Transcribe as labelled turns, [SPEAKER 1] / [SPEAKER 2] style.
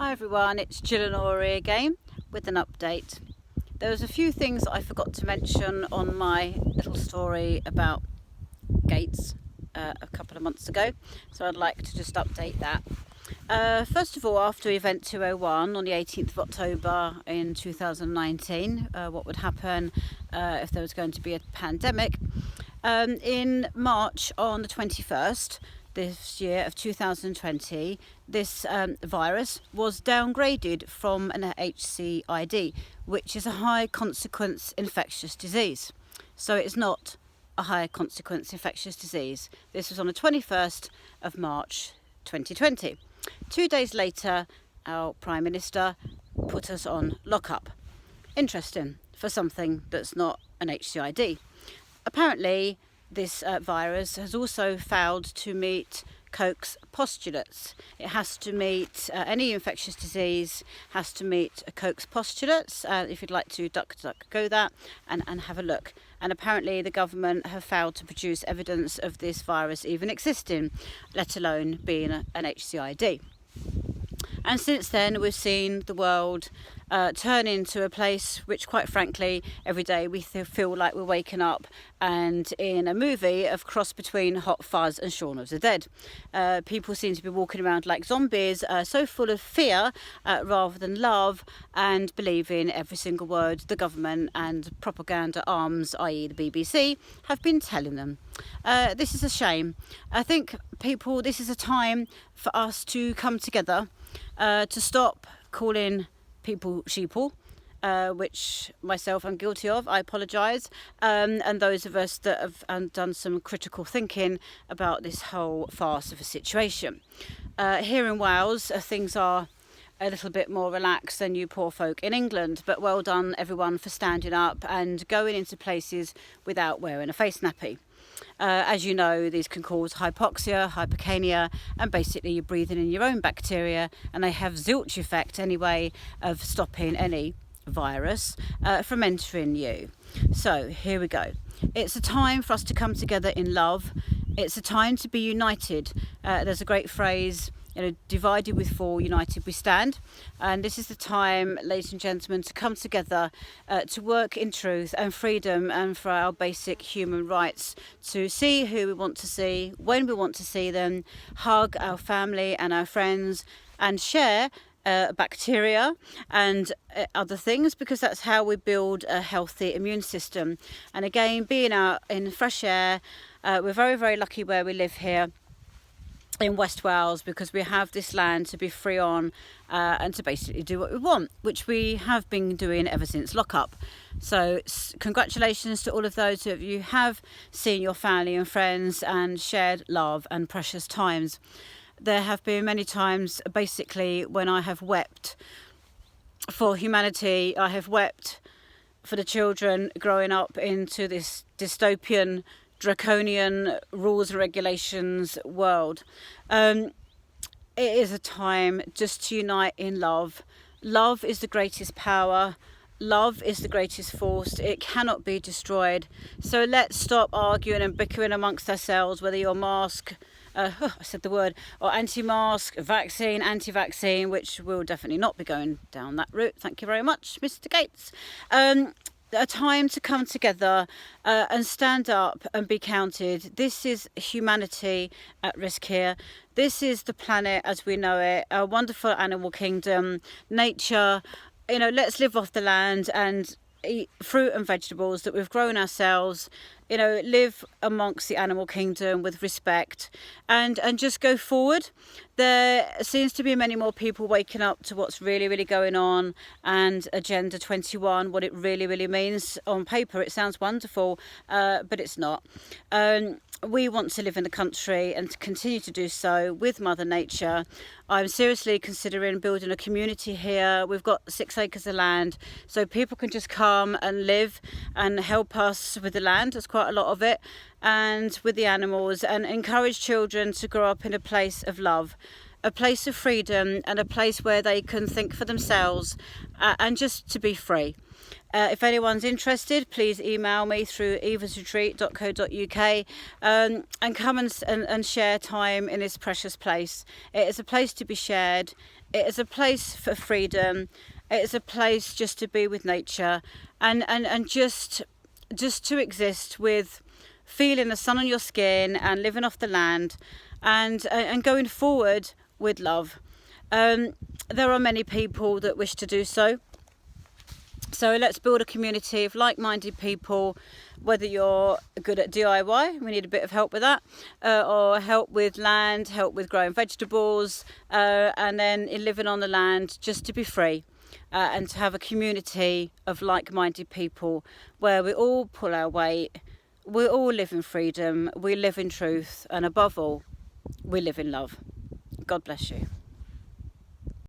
[SPEAKER 1] Hi everyone, it's Jill and Ori again with an update. There was a few things I forgot to mention on my little story about Gates a couple of months ago, so I'd like to just update that. First of all, after Event 201 on the 18th of October in 2019, what would happen if there was going to be a pandemic. In March on the 21st, this year of 2020, this virus was downgraded from an HCID, which is a high consequence infectious disease. So it's not a high consequence infectious disease. This was on the 21st of March 2020. 2 days later, our Prime Minister put us on lockup. Interesting for something that's not an HCID. Apparently, this virus has also failed to meet Koch's postulates. It has to meet any infectious disease has to meet Koch's postulates. If you'd like to go that and have a look. And apparently the government have failed to produce evidence of this virus even existing, let alone being an HCID. And since then, we've seen the world turn into a place which, quite frankly, every day we feel like we're waking up and in a movie of cross between Hot Fuzz and Shaun of the Dead. People seem to be walking around like zombies, so full of fear rather than love, and believing every single word the government and propaganda arms, i.e. the BBC, have been telling them. This is a shame. I think this is a time for us to come together, to stop calling people sheeple, which myself I'm guilty of. I apologise, and those of us that have done some critical thinking about this whole farce of a situation. Here in Wales, things are a little bit more relaxed than you poor folk in England, but well done everyone for standing up and going into places without wearing a face nappy. As you know, these can cause hypoxia, hypercania, and basically you're breathing in your own bacteria, and they have zilch effect anyway of stopping any virus from entering you. So here we go. It's a time for us to come together in love. It's a time to be united. There's a great phrase, divided we fall, united we stand. And this is the time, ladies and gentlemen, to come together to work in truth and freedom and for our basic human rights, to see who we want to see, when we want to see them, hug our family and our friends, and share bacteria and other things, because that's how we build a healthy immune system. And again, being out in fresh air, we're very, very lucky where we live here in West Wales, because we have this land to be free on and to basically do what we want, which we have been doing ever since lockup. So congratulations to all of those of you who have seen your family and friends and shared love and precious times. There have been many times basically when I have wept for humanity. I have wept for the children growing up into this dystopian, draconian rules and regulations world. It is a time just to unite in love. Love is the greatest power. Love is the greatest force. It cannot be destroyed. So let's stop arguing and bickering amongst ourselves, whether you're mask, I said the word, or anti-mask, vaccine, anti-vaccine, which will definitely not be going down that route. Thank you very much, Mr. Gates. A time to come together and stand up and be counted. This is humanity at risk here. This is the planet as we know it, a wonderful animal kingdom, nature. Let's live off the land and eat fruit and vegetables that we've grown ourselves. Live amongst the animal kingdom with respect and just go forward. There seems to be many more people waking up to what's really, really going on, and Agenda 21, what it really, really means. On paper, it sounds wonderful, but it's not. We want to live in the country and to continue to do so with Mother Nature. I'm seriously considering building a community here. We've got 6 acres of land, so people can just come and live and help us with the land. There's quite a lot of it, and with the animals, and encourage children to grow up in a place of love. a place of freedom and a place where they can think for themselves and just to be free. If anyone's interested, please email me through evasretreat.co.uk and come and share time in this precious place. It is a place to be shared. It is a place for freedom. It is a place just to be with nature and just to exist with feeling the sun on your skin and living off the land and going forward with love. There are many people that wish to do so. So let's build a community of like-minded people, whether you're good at DIY, we need a bit of help with that, or help with land, help with growing vegetables, and then in living on the land, just to be free and to have a community of like-minded people where we all pull our weight, we all live in freedom, we live in truth, and above all, we live in love. God bless you.